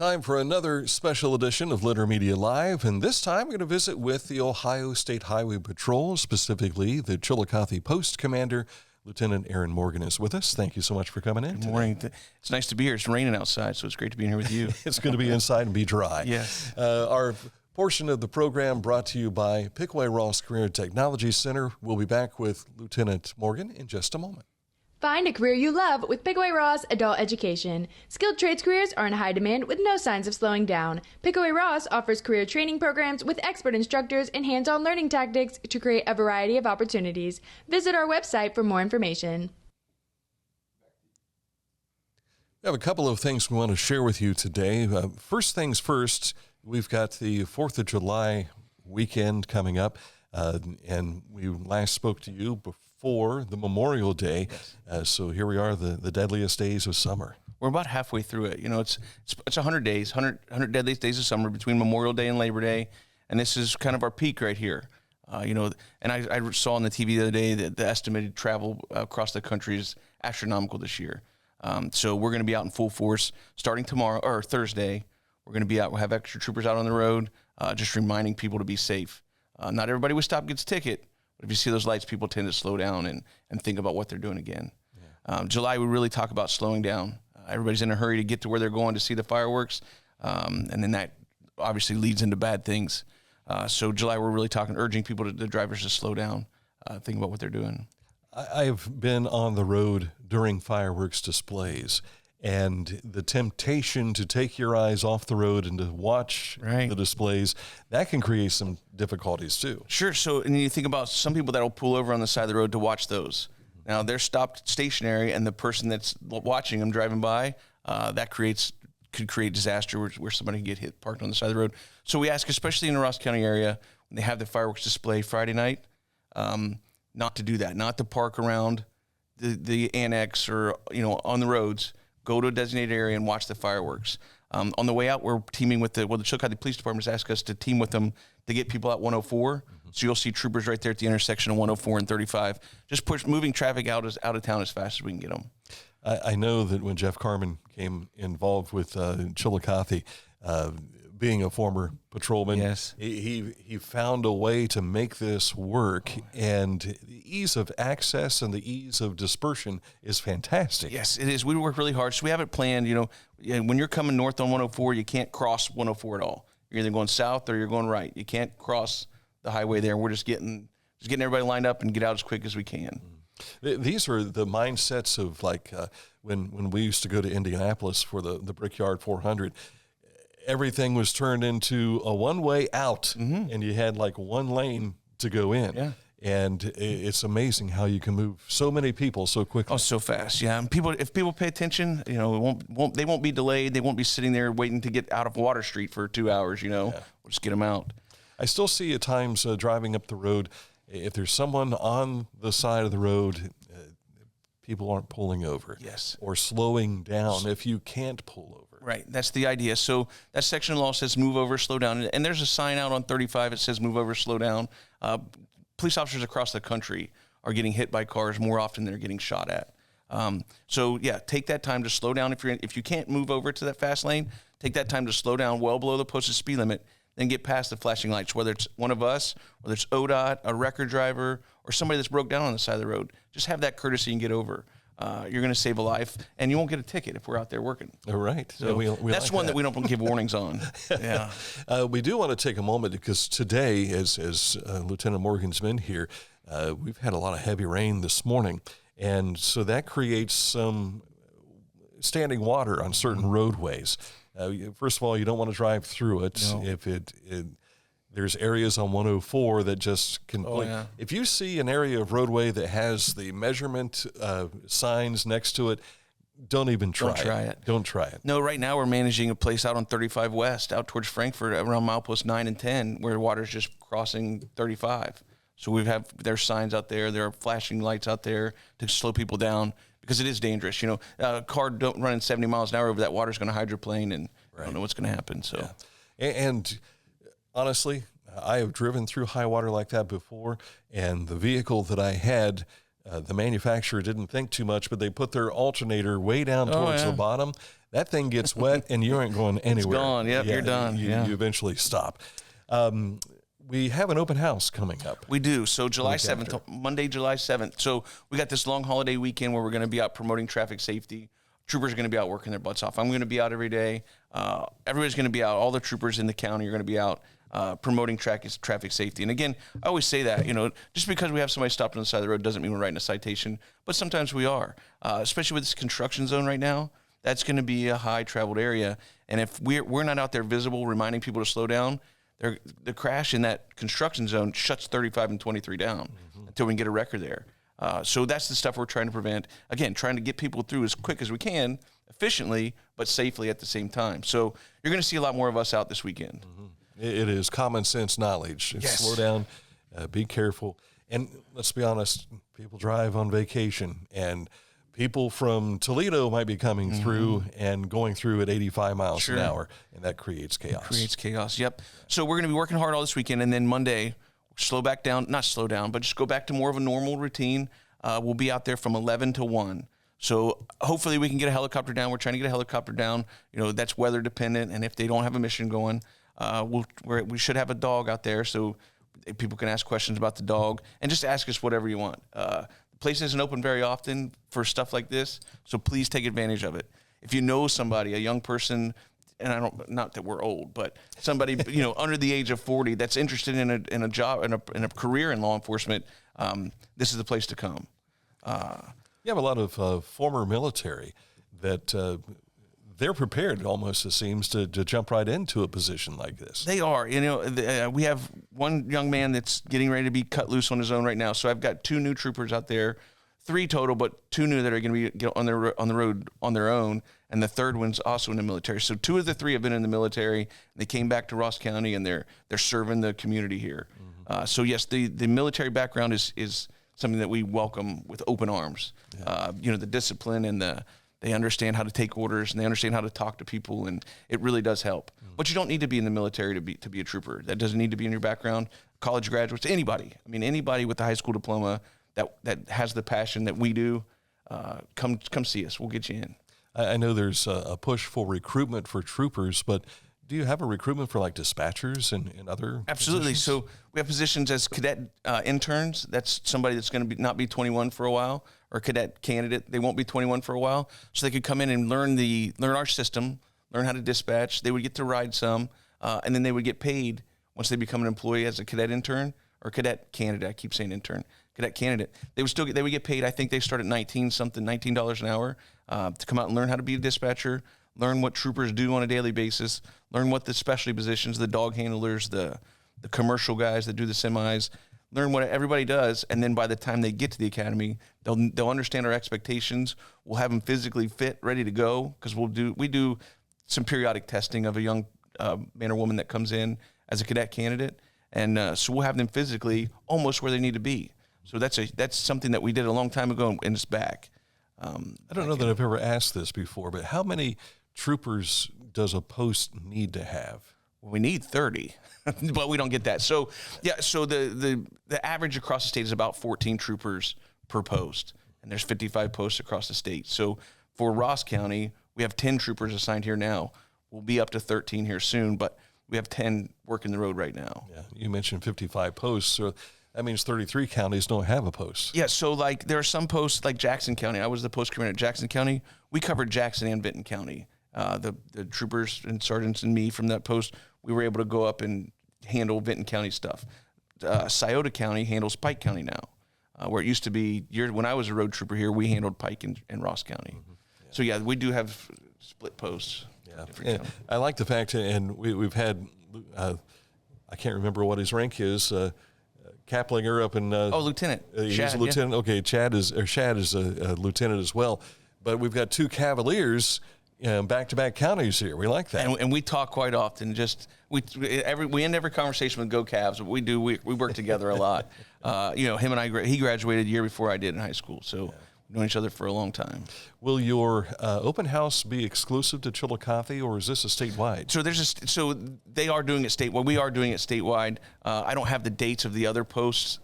Time for another special edition of Litter Media Live, and this time we're going to visit with the Ohio State Highway Patrol, specifically the Chillicothe Post Commander. Lieutenant Aaron Morgan is with us. Thank you so much for coming in. Good morning. It's nice to be here. It's raining outside, so it's great to be in here with you. It's going to be inside and be dry. Yes. Our portion of the program brought to you by Pickaway-Ross Career Technology Center. We'll be back with Lieutenant Morgan in just a moment. Find a career you love with Pickaway-Ross Adult Education. Skilled trades careers are in high demand with no signs of slowing down. Pickaway-Ross offers career training programs with expert instructors and hands-on learning tactics to create a variety of opportunities. Visit our website for more information. We have a couple of things we want to share with you today. First things first, we've got the 4th of July weekend coming up, and we last spoke to you before the Memorial Day. Yes. So here we are, the deadliest days of summer. We're about halfway through it. You know, it's 100 days, 100 deadliest days of summer between Memorial Day and Labor Day, and this is kind of our peak right here. And I saw on the TV the other day that the estimated travel across the country is astronomical this year. So we're going to be out in full force starting tomorrow or Thursday. We're going to be out. We'll have extra troopers out on the road, just reminding people to be safe. Not everybody with stop gets ticket, but if you see those lights, people tend to slow down and think about what they're doing again. Yeah. July, we really talk about slowing down. Everybody's in a hurry to get to where they're going to see the fireworks, and then that obviously leads into bad things. So July, we're really urging people, the drivers, to slow down, think about what they're doing. I've been on the road during fireworks displays, and the temptation to take your eyes off the road and to watch the displays, that can create some difficulties too. Sure. So, and you think about some people that will pull over on the side of the road to watch those. Now, they're stopped stationary, and the person that's watching them driving by, that could create disaster where somebody can get hit parked on the side of the road. So we ask, especially in the Ross County area, when they have the fireworks display Friday night, not to do that, not to park around the annex or on the roads. Go to a designated area and watch the fireworks. On the way out, we're teaming with the Chillicothe Police Department has asked us to team with them to get people at 104. Mm-hmm. So you'll see troopers right there at the intersection of 104 and 35, just moving traffic out of town as fast as we can get them. I know that when Jeff Carmen came involved with Chillicothe, being a former patrolman, yes, he found a way to make this work, and the ease of access and the ease of dispersion is fantastic. Yes, it is. We work really hard, so we have it planned. When you're coming north on 104, you can't cross 104 at all. You're either going south or you're going right. You can't cross the highway there. We're just getting everybody lined up and get out as quick as we can. These are the mindsets of when we used to go to Indianapolis for the Brickyard 400. Everything was turned into a one-way out, and you had one lane to go in. Yeah. And it's amazing how you can move so many people so quickly. Oh, so fast, yeah. And if people pay attention, they won't be delayed. They won't be sitting there waiting to get out of Water Street for 2 hours. We'll just get them out. I still see at times driving up the road, if there's someone on the side of the road, people aren't pulling over. Yes. Or slowing down if you can't pull over. Right. That's the idea. So that section of law says move over, slow down. And there's a sign out on 35 that says move over, slow down. Police officers across the country are getting hit by cars more often than they're getting shot at. Take that time to slow down. If you can't move over to that fast lane, take that time to slow down well below the posted speed limit, then get past the flashing lights, whether it's one of us, whether it's ODOT, a record driver, or somebody that's broke down on the side of the road. Just have that courtesy and get over. You're going to save a life, and you won't get a ticket if we're out there working. All right. So that's one that we don't give warnings on. Yeah. We do want to take a moment because today, as Lieutenant Morgan's been here, we've had a lot of heavy rain this morning, and so that creates some standing water on certain roadways. First of all, you don't want to drive through it. No. If there's areas on 104 that just can. If you see an area of roadway that has the measurement signs next to it, don't even try it. Don't try it. No, right now we're managing a place out on 35 West, out towards Frankfort, around milepost 9 and 10, where water's just crossing 35. So there's signs out there. There are flashing lights out there to slow people down because it is dangerous. A car running 70 miles an hour over that water is going to hydroplane, and I don't know what's going to happen. So, and honestly, I have driven through high water like that before, and the vehicle that I had the manufacturer didn't think too much, but they put their alternator way down towards the bottom. That thing gets wet, and you ain't going anywhere. It's gone. Yep, you're done. You eventually stop. We have an open house coming up. We do. So July 7th, Monday, July 7th. So we got this long holiday weekend where we're going to be out promoting traffic safety. Troopers are going to be out working their butts off. I'm going to be out every day. Everybody's going to be out. All the troopers in the county are going to be out promoting traffic safety. And again, I always say that, just because we have somebody stopped on the side of the road doesn't mean we're writing a citation, but sometimes we are, especially with this construction zone right now. That's going to be a high traveled area. And if we're not out there visible, reminding people to slow down, the crash in that construction zone shuts 35 and 23 down until we can get a record there. So that's the stuff we're trying to prevent. Again, trying to get people through as quick as we can, efficiently, but safely at the same time. So you're going to see a lot more of us out this weekend. It is common sense knowledge. Yes. Slow down, be careful. And let's be honest, people drive on vacation, and people from Toledo might be coming through and going through at 85 miles an hour, and that creates chaos. Yep. So we're going to be working hard all this weekend, and then Monday, not slow down, but just go back to more of a normal routine. We'll be out there from 11 to 1. So hopefully we can get a helicopter down. We're trying to get a helicopter down. That's weather dependent, and if they don't have a mission going, we should have a dog out there so people can ask questions about the dog and just ask us whatever you want. The place isn't open very often for stuff like this, so please take advantage of it. If you know somebody, a young person, and not that we're old, but somebody under the age of 40 that's interested in a job in a career in law enforcement, this is the place to come. You have a lot of former military that they're prepared, almost it seems, to jump right into a position like this. They are. We have one young man that's getting ready to be cut loose on his own right now. So I've got 2 new troopers out there, 3 total, but 2 new that are going to be on the road on their own, and the third one's also in the military. So 2 of the 3 have been in the military. They came back to Ross County, and they're serving the community here. So yes, the military background is something that we welcome with open arms. Yeah. The discipline and they understand how to take orders, and they understand how to talk to people, and it really does help. But you don't need to be in the military to be a trooper. That doesn't need to be in your background. College graduates, anybody. I mean, anybody with a high school diploma that has the passion that we do, come see us. We'll get you in. I know there's a push for recruitment for troopers, but do you have a recruitment for like dispatchers and other Absolutely. positions? So we have positions as cadet interns. That's somebody that's going to not be 21 for a while, or cadet candidate. They won't be 21 for a while. So they could come in and learn our system, learn how to dispatch. They would get to ride some, and then they would get paid once they become an employee as a cadet intern or cadet candidate. I keep saying intern. Cadet candidate. They would get paid. I think they start at $19 an hour to come out and learn how to be a dispatcher, learn what troopers do on a daily basis, learn what the specialty positions, the dog handlers, the commercial guys that do the semis, learn what everybody does, and then by the time they get to the academy, they'll understand our expectations. We'll have them physically fit, ready to go, because we do some periodic testing of a young man or woman that comes in as a cadet candidate, and so we'll have them physically almost where they need to be. So that's something that we did a long time ago, and it's back. I don't know that I've ever asked this before, but how many troopers does a post need to have? Well, we need 30, but we don't get that. So the average across the state is about 14 troopers per post, and there's 55 posts across the state. So for Ross County, we have 10 troopers assigned here now. We'll be up to 13 here soon, but we have 10 working the road right now. Yeah, you mentioned 55 posts, so that means 33 counties don't have a post. Yeah, so like there are some posts like Jackson County. I was the post commander at Jackson County. We covered Jackson and Benton County. The troopers and sergeants and me from that post, we were able to go up and handle Benton County stuff. Scioto County handles Pike County now, where it used to be, when I was a road trooper here, we handled Pike and Ross County. Mm-hmm. Yeah. So yeah, we do have split posts. Yeah, I like the fact, and we've had, I can't remember what his rank is, Kaplinger up in lieutenant. He's Shad, a lieutenant. Yeah. Okay, Shad is a lieutenant as well. But we've got 2 Cavaliers, back-to-back counties here. We like that, and we talk quite often. Just we end every conversation with "Go Cavs." But we work together a lot. Him and I, he graduated a year before I did in high school, so known each other for a long time. Will your open house be exclusive to Chillicothe, or is this a statewide? So they are doing it statewide. We are doing it statewide. I don't have the dates of the other posts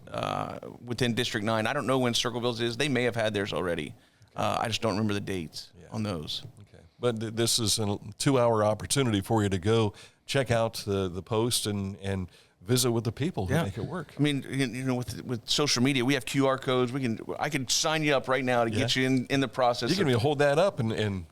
within District 9. I don't know when Circleville's is. They may have had theirs already. I just don't remember the dates on those. Okay. But this is a 2-hour opportunity for you to go check out the post and visit with the people who make it work. I mean, with social media, we have QR codes. I can sign you up right now to get you in the process. You can hold that up and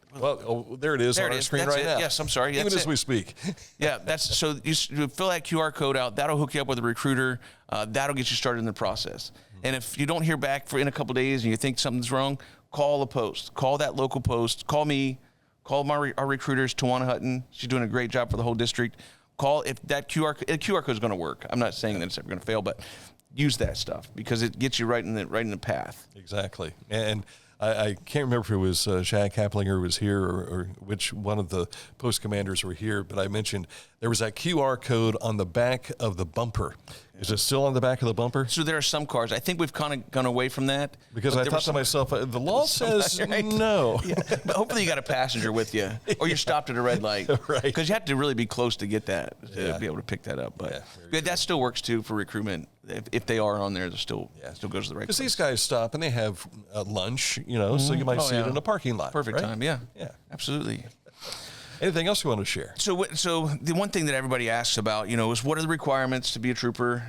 there it is on our screen right now. Yes, I'm sorry. Even as we speak. Yeah, so you fill that QR code out. That'll hook you up with a recruiter. That'll get you started in the process. And if you don't hear back in a couple of days and you think something's wrong, call the post. Call that local post. Call me. Call our recruiters, Tawana Hutton. She's doing a great job for the whole district. Call if that QR code is going to work. I'm not saying that it's ever going to fail, but use that stuff because it gets you right in the path. Exactly. And I can't remember if it was Shaq Haplinger who was here or which one of the post commanders were here, but I mentioned there was that QR code on the back of the bumper. Is it still on the back of the bumper? So there are some cars. I think we've kind of gone away from that. Because I thought to myself, the law says no. Yeah. But hopefully you got a passenger with you, or you're stopped at a red light. Right. Because you have to really be close to get that, to be able to pick that up. But that still works, too, for recruitment. If they are on there, it still goes to the right place. Because these guys stop and they have lunch, so you might see it in a parking lot. Perfect time, yeah. Yeah. Absolutely. Anything else you want to share? So the one thing that everybody asks about, is what are the requirements to be a trooper?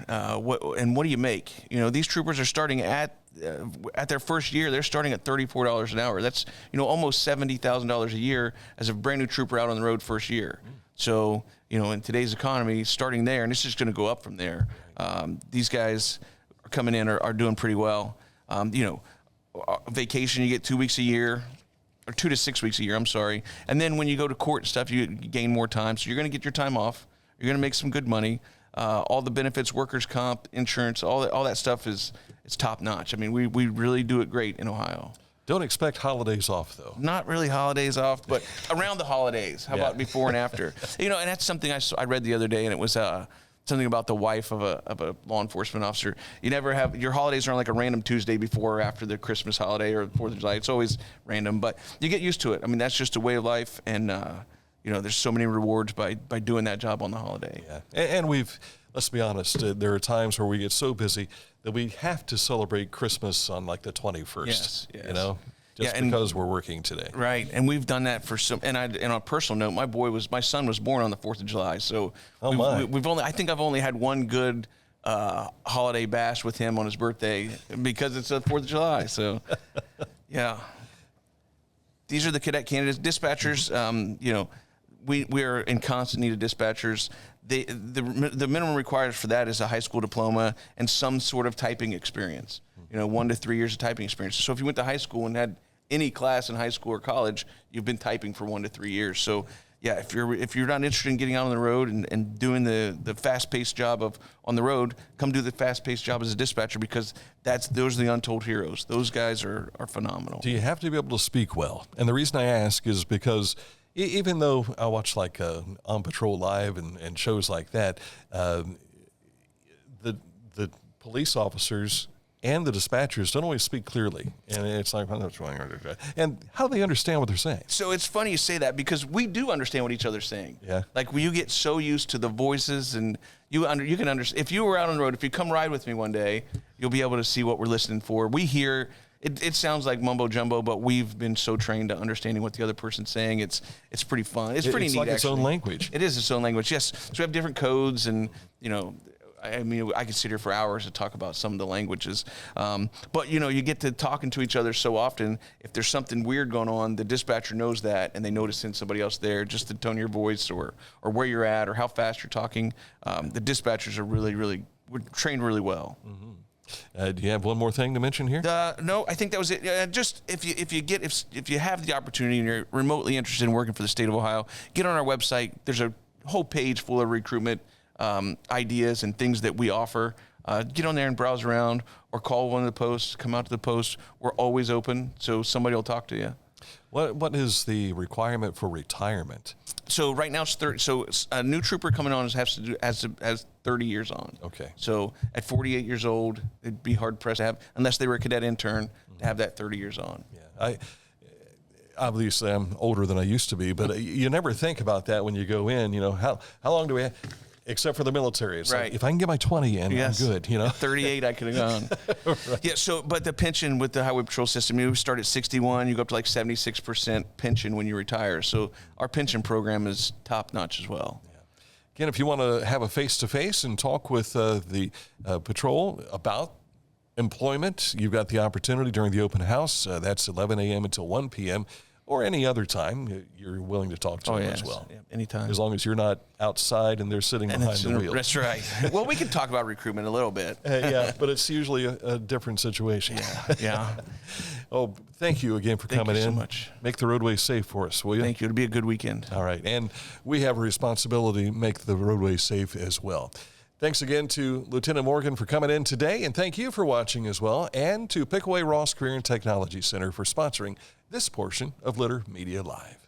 What do you make? These troopers are starting at their first year. They're starting at $34 an hour. That's almost $70,000 a year as a brand new trooper out on the road first year. So in today's economy, starting there, and it's just going to go up from there. These guys are coming in are doing pretty well. Vacation, you get 2 weeks a year. Or 2 to 6 weeks a year, I'm sorry. And then when you go to court and stuff, you gain more time. So you're going to get your time off. You're going to make some good money. All the benefits, workers' comp, insurance, all that stuff is top notch. I mean, we really do it great in Ohio. Don't expect holidays off, though. Not really holidays off, but around the holidays. How about before and after? And that's something I read the other day, and it was something about the wife of a law enforcement officer. You never have your holidays aren't like a random Tuesday before or after the Christmas holiday or the 4th of July. It's always random, but you get used to it. I mean, that's just a way of life, and there's so many rewards by doing that job on the holiday. Yeah, and let's be honest, there are times where we get so busy that we have to celebrate Christmas on like the 21st. Yes. Just because we're working today. Right, and we've done that for some. And on a personal note, my son was born on the 4th of July, so I think I've only had one good holiday bash with him on his birthday because it's the 4th of July. So, yeah, these are the cadet candidates, dispatchers. We are in constant need of dispatchers. The minimum required for that is a high school diploma and some sort of typing experience. 1 to 3 years of typing experience. So if you went to high school and had any class in high school or college, you've been typing for 1 to 3 years. So yeah, if you're not interested in getting out on the road and doing the fast-paced job on the road, come do the fast-paced job as a dispatcher because those are the untold heroes. Those guys are phenomenal. Do you have to be able to speak well? And the reason I ask is because even though I watch like On Patrol Live and shows like that, the police officers and the dispatchers don't always speak clearly. And it's like, and how do they understand what they're saying? So it's funny you say that because we do understand what each other's saying. Yeah. Like when you get so used to the voices and you can understand. If you were out on the road, if you come ride with me one day, you'll be able to see what we're listening for. We hear, it sounds like mumbo jumbo, but we've been so trained to understanding what the other person's saying. It's pretty fun. It's pretty neat, like actually. its own language. It is its own language, yes. So we have different codes and, I mean, I could sit here for hours to talk about some of the languages. But, you get to talking to each other so often. If there's something weird going on, the dispatcher knows that, and they notice in somebody else there, just the tone of your voice or where you're at or how fast you're talking. The dispatchers are we're trained really well. Mm-hmm. Do you have one more thing to mention here? No, I think that was it. Just if you have the opportunity and you're remotely interested in working for the state of Ohio, get on our website. There's a whole page full of recruitment ideas and things that we offer. Get on there and browse around or call one of the posts, come out to the post. We're always open, so somebody will talk to you. What is the requirement for retirement? So right now it's 30. So a new trooper coming on has 30 years on. Okay. So at 48 years old, it'd be hard pressed to have, unless they were a cadet intern, to have that 30 years on. Yeah. Obviously I'm older than I used to be, but you never think about that when you go in. You know, how long do we have? Except for the military. It's right. like, if I can get my 20 in, yes. I'm good, you know. At 38, I could have gone. Right. Yeah, so, but the pension with the highway patrol system, you start at 61, you go up to like 76% pension when you retire. So our pension program is top notch as well. Yeah. Again, if you want to have a face-to-face and talk with the patrol about employment, you've got the opportunity during the open house. That's 11 a.m. until 1 p.m. or any other time you're willing to talk to them as well. Yeah, anytime. As long as you're not outside and they're sitting behind the wheel. That's right. Well, we can talk about recruitment a little bit. Yeah, but it's usually a different situation. Yeah. Oh, thank you again for coming in. Thank you so much. Make the roadways safe for us, will you? Thank you. It'll be a good weekend. All right. And we have a responsibility to make the roadways safe as well. Thanks again to Lieutenant Morgan for coming in today, and thank you for watching as well, and to Pickaway-Ross Career and Technology Center for sponsoring this portion of Litter Media Live.